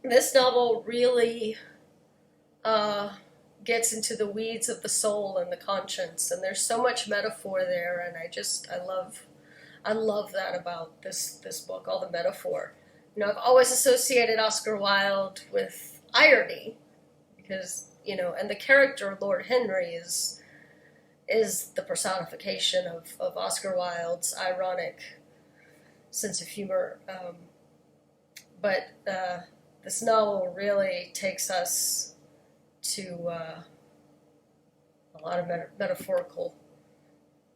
This novel really gets into the weeds of the soul and the conscience, and there's so much metaphor there, and I love that about this book, all the metaphor. I've always associated Oscar Wilde with irony because, and the character Lord Henry is the personification of Oscar Wilde's ironic sense of humor. But this novel really takes us to a lot of metaphorical,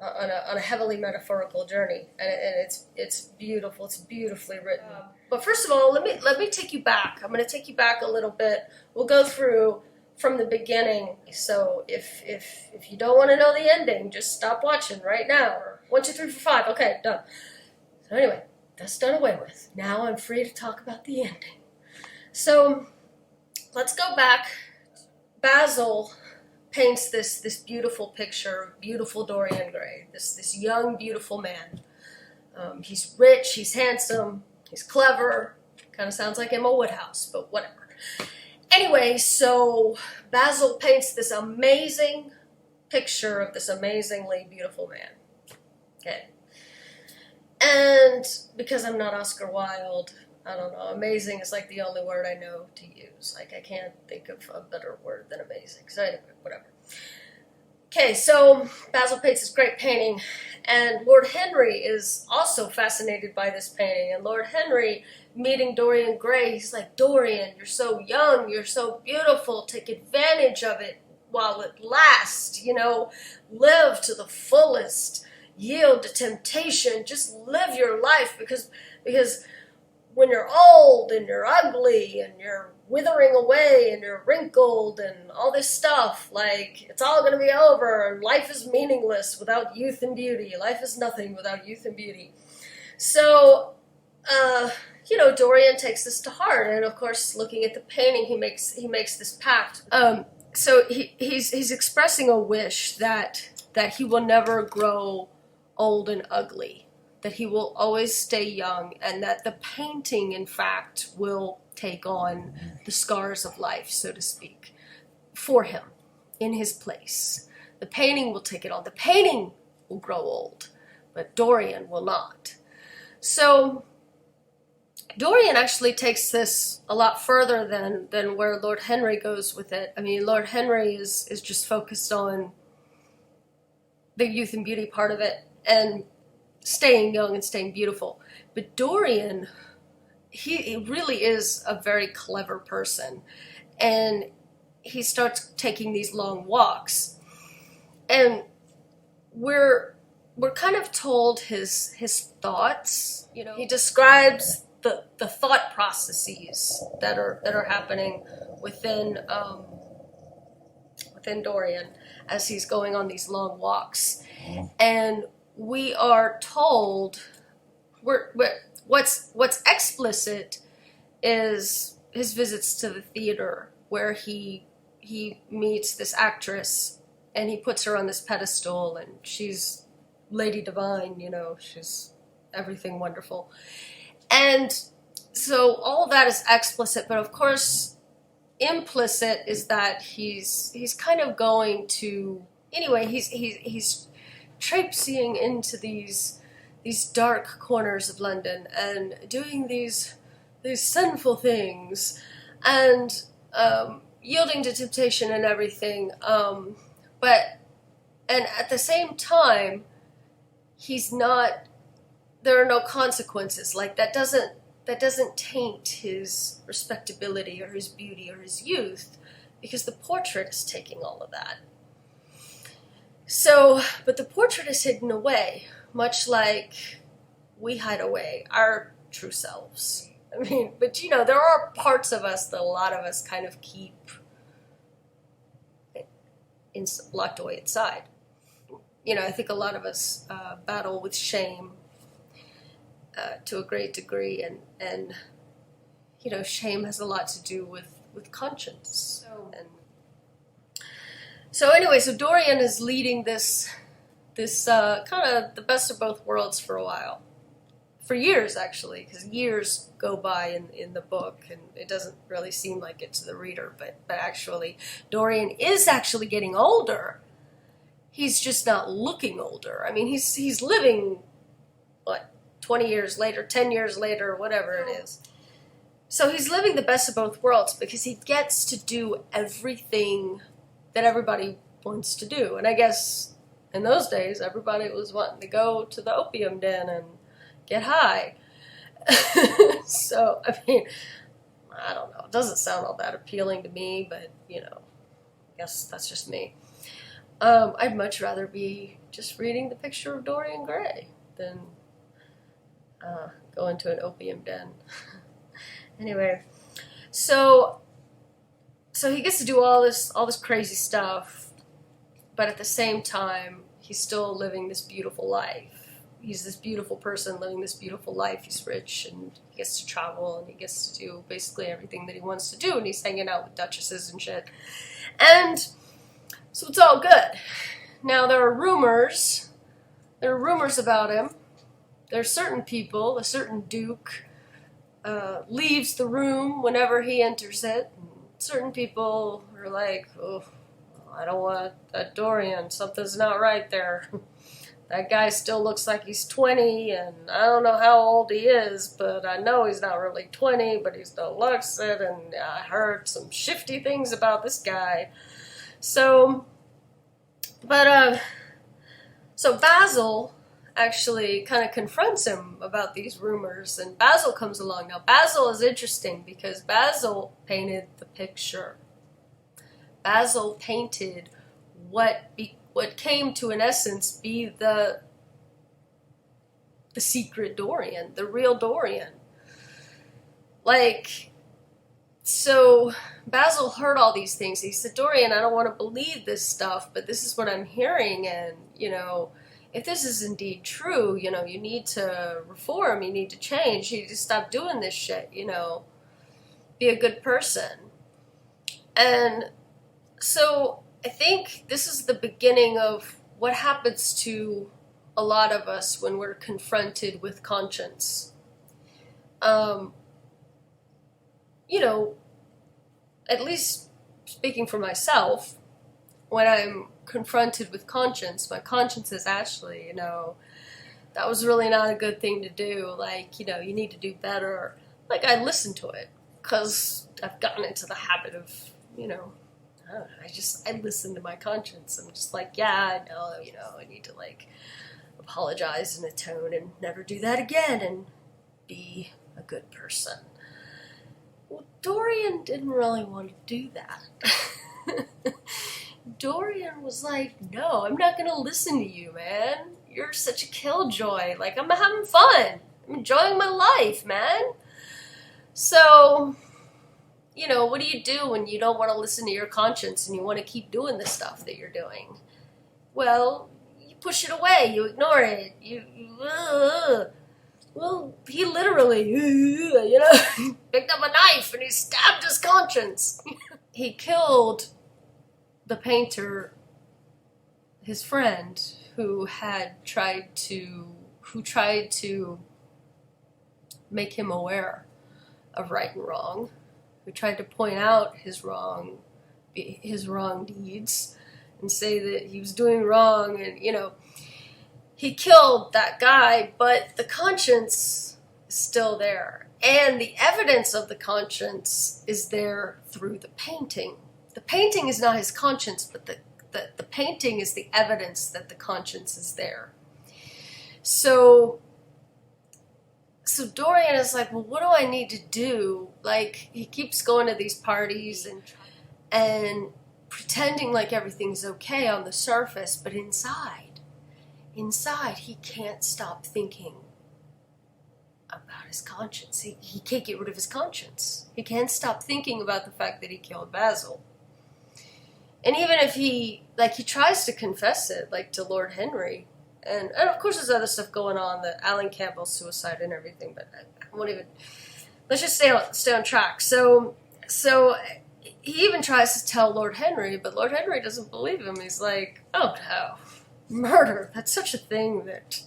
on a heavily metaphorical journey, and it's beautiful. It's beautifully written. But first of all, let me take you back. I'm going to take you back a little bit. We'll go through from the beginning. So if you don't want to know the ending, just stop watching right now. Or 1, 2, 3, 4, 5. Okay, done. So anyway, that's done away with. Now I'm free to talk about the ending. So let's go back. Basil paints this beautiful picture of beautiful Dorian Gray, this young, beautiful man. He's rich, he's handsome, he's clever. Kind of sounds like Emma Woodhouse, but whatever. Anyway, so Basil paints this amazing picture of this amazingly beautiful man. Okay. And because I'm not Oscar Wilde, I don't know, amazing is like the only word I know to use. Like, I can't think of a better word than amazing. So anyway, whatever. Okay, so Basil paints this great painting, and Lord Henry is also fascinated by this painting. And Lord Henry, meeting Dorian Gray, he's like, Dorian, you're so young, you're so beautiful, take advantage of it while it lasts, live to the fullest, yield to temptation, just live your life, because when you're old and you're ugly and you're withering away and you're wrinkled and all this stuff, like, it's all going to be over, and life is meaningless without youth and beauty. Life is nothing without youth and beauty. So, Dorian takes this to heart, and of course, looking at the painting, he makes this pact. So he's expressing a wish that he will never grow old and ugly, that he will always stay young, and that the painting, in fact, will take on the scars of life, so to speak, for him, in his place. The painting will take it on. The painting will grow old, but Dorian will not. So Dorian actually takes this a lot further than where Lord Henry goes with it. I mean, Lord Henry is just focused on the youth and beauty part of it, and staying young and staying beautiful. But Dorian, he really is a very clever person, and he starts taking these long walks, and we're kind of told his thoughts. He describes the thought processes that are happening within Dorian as he's going on these long walks, and we are told what's explicit is his visits to the theater, where he meets this actress and he puts her on this pedestal, and she's Lady Divine, she's everything wonderful. And so all that is explicit, but of course implicit is that he's kind of going to, anyway, he's traipsing into these dark corners of London and doing these sinful things, and yielding to temptation and everything. But at the same time, there are no consequences. Like, that doesn't taint his respectability or his beauty or his youth, because the portrait is taking all of that. So, but the portrait is hidden away, much like we hide away our true selves. I mean, but there are parts of us that a lot of us kind of keep locked away inside. I think a lot of us battle with shame to a great degree, and shame has a lot to do with conscience. So anyway, so Dorian is leading this kind of the best of both worlds for a while. for years, actually, because years go by in the book, and it doesn't really seem like it to the reader, but actually, Dorian is actually getting older. He's just not looking older. I mean, he's living, what, 20 years later, 10 years later, whatever it is. So he's living the best of both worlds because he gets to do everything that everybody wants to do. And I guess in those days, everybody was wanting to go to the opium den and get high. So, I mean, I don't know. It doesn't sound all that appealing to me, but, you know, I guess that's just me. I'd much rather be just reading The Picture of Dorian Gray than go into an opium den. Anyway, so he gets to do all this crazy stuff, but at the same time, he's still living this beautiful life. He's this beautiful person living this beautiful life. He's rich, and he gets to travel, and he gets to do basically everything that he wants to do, and he's hanging out with duchesses and shit. And so it's all good. Now, there are rumors about him. There are certain people, a certain duke leaves the room whenever he enters it. And certain people are like, oh, I don't want that Dorian. Something's not right there. That guy still looks like he's 20, and I don't know how old he is, but I know he's not really 20, but he still looks it, and I heard some shifty things about this guy. So Basil actually kind of confronts him about these rumors, and Basil comes along. Now, Basil is interesting because Basil painted the picture. Basil painted what came to, in essence, be the secret Dorian, the real Dorian. Like, so Basil heard all these things. He said, Dorian, I don't want to believe this stuff, but this is what I'm hearing, and, you know, if this is indeed true, you know, you need to reform, you need to change, you need to stop doing this shit, you know, be a good person. And so I think this is the beginning of what happens to a lot of us when we're confronted with conscience. You know, at least speaking for myself, when I'm confronted with conscience, my conscience is actually, you know, that was really not a good thing to do. Like, you know, you need to do better. Like, I listen to it because I've gotten into the habit of, you know, I don't know, I listen to my conscience. I'm just like, yeah, I know, you know, I need to, like, apologize in a tone and never do that again and be a good person. Well, Dorian didn't really want to do that. Dorian was like, no, I'm not going to listen to you, man. You're such a killjoy. Like, I'm having fun. I'm enjoying my life, man. So, you know, what do you do when you don't want to listen to your conscience and you want to keep doing the stuff that you're doing? Well, you push it away. You ignore it. Well, he literally, you know, picked up a knife and he stabbed his conscience. He killed the painter, his friend, who tried to make him aware of right and wrong, who tried to point out his wrong deeds and say that he was doing wrong, and, you know, he killed that guy, but the conscience is still there. And the evidence of the conscience is there through the painting. The painting is not his conscience, but the painting is the evidence that the conscience is there. So Dorian is like, well, what do I need to do? Like, he keeps going to these parties and pretending like everything's okay on the surface, but inside, he can't stop thinking about his conscience. He can't get rid of his conscience. He can't stop thinking about the fact that he killed Basil. And even if he tries to confess it, like, to Lord Henry, and of course there's other stuff going on, the Alan Campbell's suicide and everything, but I won't even, let's just stay on track. So he even tries to tell Lord Henry, but Lord Henry doesn't believe him. He's like, oh no, murder, that's such a thing that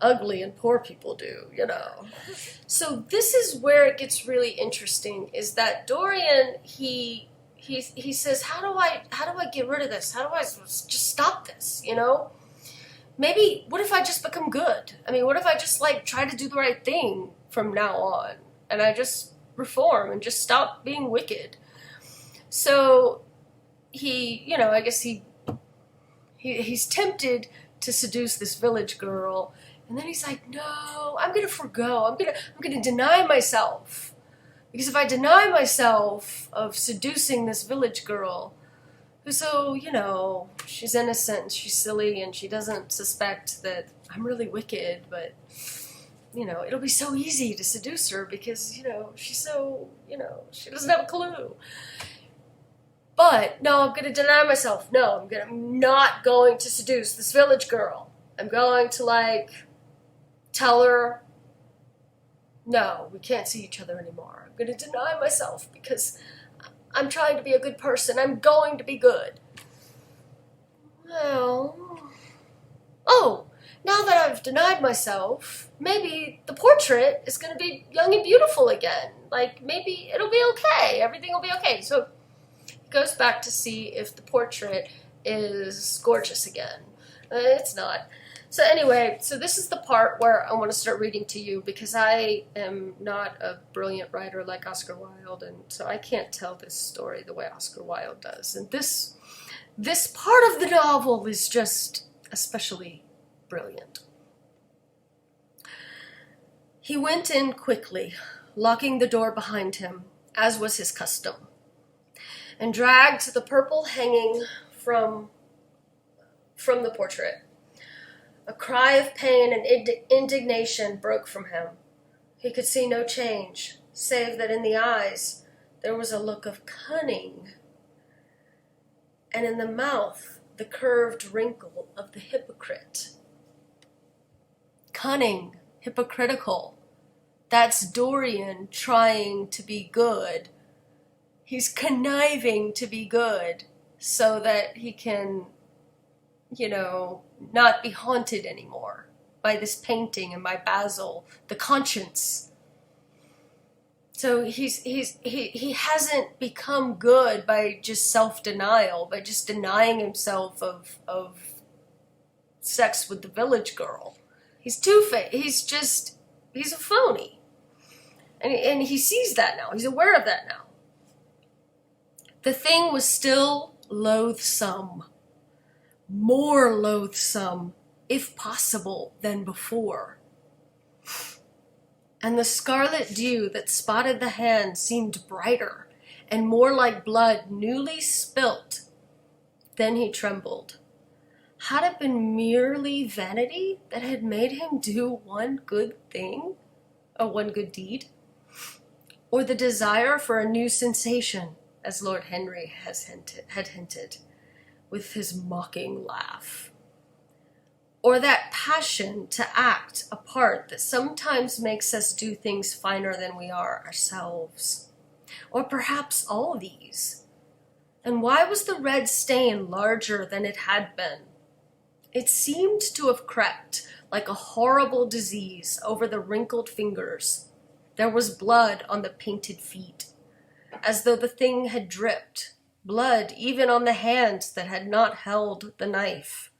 ugly and poor people do, you know. So this is where it gets really interesting, is that Dorian, he says, how do I get rid of this? How do I just stop this, you know? Maybe, what if I just become good? I mean, what if I just, like, try to do the right thing from now on? And I just reform and just stop being wicked. So he, you know, I guess he's tempted to seduce this village girl, and then he's like, no, I'm gonna forgo. I'm gonna deny myself, because if I deny myself of seducing this village girl, who's so, you know, she's innocent, she's silly, and she doesn't suspect that I'm really wicked, but, you know, it'll be so easy to seduce her because, you know, she's so, you know, she doesn't have a clue. But, no, I'm going to deny myself. No, I'm not going to seduce this village girl. I'm going to, like, tell her, no, we can't see each other anymore. I'm going to deny myself because I'm trying to be a good person. I'm going to be good. Well, oh, now that I've denied myself, maybe the portrait is going to be young and beautiful again. Like, maybe it'll be okay. Everything will be okay. So he goes back to see if the portrait is gorgeous again. It's not. So anyway, so this is the part where I want to start reading to you, because I am not a brilliant writer like Oscar Wilde, and so I can't tell this story the way Oscar Wilde does. And this part of the novel is just especially brilliant. He went in quickly, locking the door behind him, as was his custom, and dragged the purple hanging from the portrait. A cry of pain and indignation broke from him. He could see no change, save that in the eyes there was a look of cunning, and in the mouth the curved wrinkle of the hypocrite. Cunning, hypocritical. That's Dorian trying to be good. He's conniving to be good so that he can, you know, not be haunted anymore by this painting and by Basil, the conscience. So he hasn't become good by just self-denial, by just denying himself of sex with the village girl. He's two-faced. He's a phony. And he sees that now. He's aware of that now. The thing was still loathsome. More loathsome, if possible, than before. And the scarlet dew that spotted the hand seemed brighter and more like blood newly spilt. Then he trembled. Had it been merely vanity that had made him do one good thing, or one good deed? Or the desire for a new sensation, as Lord Henry had hinted, with his mocking laugh? Or that passion to act a part that sometimes makes us do things finer than we are ourselves? Or perhaps all these? And why was the red stain larger than it had been? It seemed to have crept like a horrible disease over the wrinkled fingers. There was blood on the painted feet, as though the thing had dripped. Blood even on the hands that had not held the knife.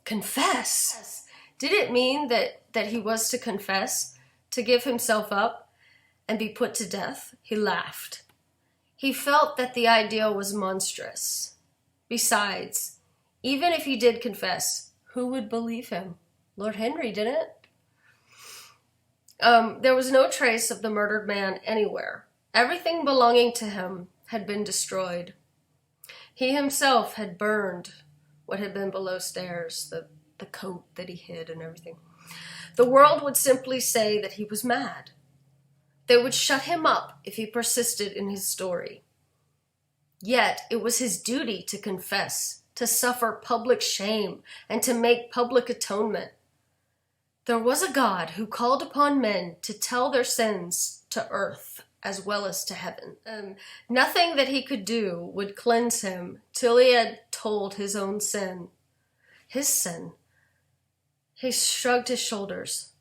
Confess! Yes. Did it mean that he was to confess, to give himself up, and be put to death? He laughed. He felt that the idea was monstrous. Besides, even if he did confess, who would believe him? Lord Henry didn't. There was no trace of the murdered man anywhere. Everything belonging to him had been destroyed. He himself had burned what had been below stairs, the coat that he hid and everything. The world would simply say that he was mad. They would shut him up if he persisted in his story. Yet it was his duty to confess, to suffer public shame, and to make public atonement. There was a God who called upon men to tell their sins to earth as well as to heaven. Nothing that he could do would cleanse him till he had told his own sin. His sin. He shrugged his shoulders.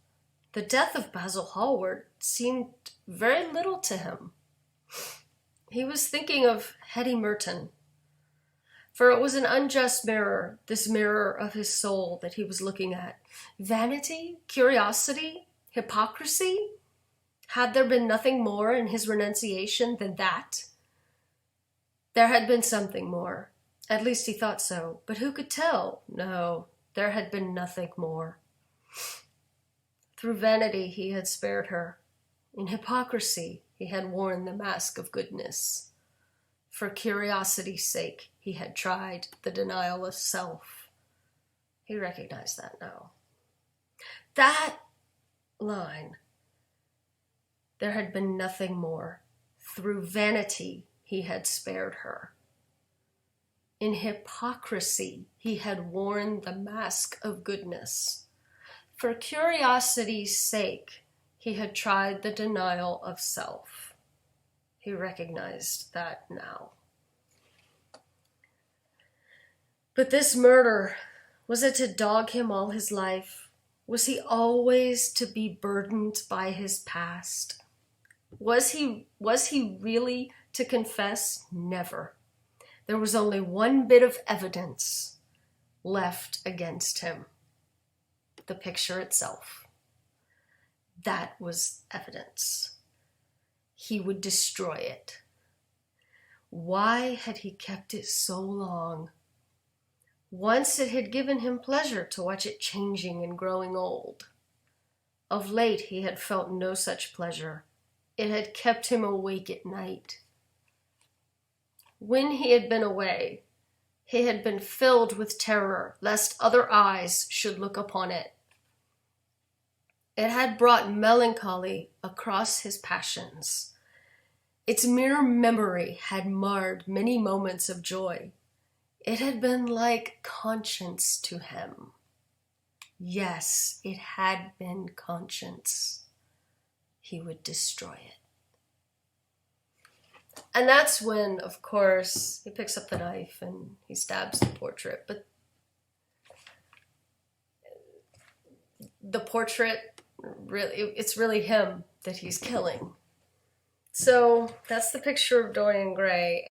The death of Basil Hallward seemed very little to him. He was thinking of Hetty Merton, for it was an unjust mirror, this mirror of his soul that he was looking at. Vanity, curiosity, hypocrisy? Had there been nothing more in his renunciation than that? There had been something more. At least he thought so. But who could tell? No, there had been nothing more. Through vanity he had spared her. In hypocrisy he had worn the mask of goodness. For curiosity's sake he had tried the denial of self. He recognized that now. That line. There had been nothing more. Through vanity he had spared her. In hypocrisy he had worn the mask of goodness. For curiosity's sake he had tried the denial of self. He recognized that now. But this murder, was it to dog him all his life? Was he always to be burdened by his past? Was he really to confess? Never. There was only one bit of evidence left against him. The picture itself. That was evidence. He would destroy it. Why had he kept it so long? Once it had given him pleasure to watch it changing and growing old. Of late he had felt no such pleasure. It had kept him awake at night. When he had been away, he had been filled with terror lest other eyes should look upon it. It had brought melancholy across his passions. Its mere memory had marred many moments of joy. It had been like conscience to him. Yes, it had been conscience. He would destroy it. And that's when, of course, he picks up the knife and he stabs the portrait. But the portrait, really, it's really him that he's killing. So that's the picture of Dorian Gray.